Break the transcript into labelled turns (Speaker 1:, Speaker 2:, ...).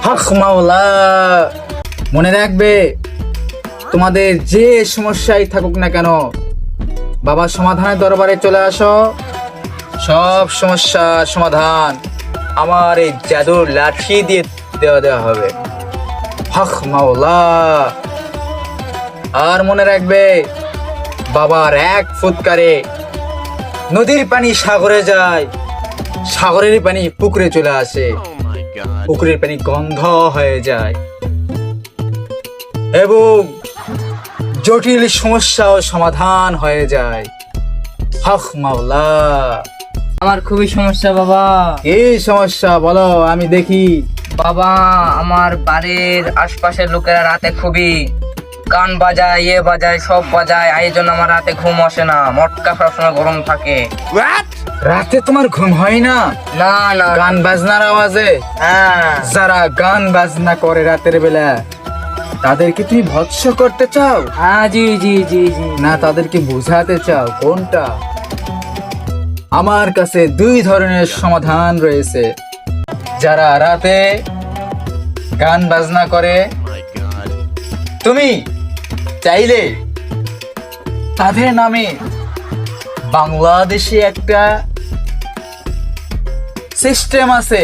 Speaker 1: হক মাওলা, মনে রাখবে তোমাদের যে সমস্যাই থাকুক না কেন, বাবা সমাধানের দরবারে চলে আসো। সব সমস্যার সমাধান আমার এই জাদুর লাঠি দিয়ে দেওয়া হবে। হক মাওলা। আর মনে রাখবে বাবার এক ফুৎকারে নদীর পানি সাগরে যায়, সাগরের পানি পুকুরে চলে আসে, পুকুরের পানি গন্ধ হয়ে যায় এবং জটিল সমস্যাও সমাধান হয়ে যায়। হক মাওলা।
Speaker 2: আমার খুবই সমস্যা বাবা।
Speaker 1: কি সমস্যা বলো, আমি দেখি।
Speaker 2: বাবা, আমার বাড়ির আশপাশের লোকেরা রাতে খুবই গান বাজায়, বাজায়, সব বাজায়, এই জন্য আমার রাতে ঘুম আসে না। মটকা সবসময় গরম থাকে।
Speaker 1: রাতে তোমার ঘুম হয় না?
Speaker 2: না না।
Speaker 1: গান বাজনার আওয়াজে?
Speaker 2: হ্যাঁ।
Speaker 1: যারা গান বাজনা করে রাতের বেলা, তাদেরকে তুমি ভৎস করতে চাও
Speaker 2: হ্যাঁ, জি জি জি জি।
Speaker 1: না তাদেরকে বোঝাতে চাও? কোনটা? আমার কাছে দুই ধরনের সমাধান রয়েছে। যারা রাতে গান বাজনা করে, তুমি চাইলে তাদের নামে বাংলাদেশে একটা সিস্টেম আছে,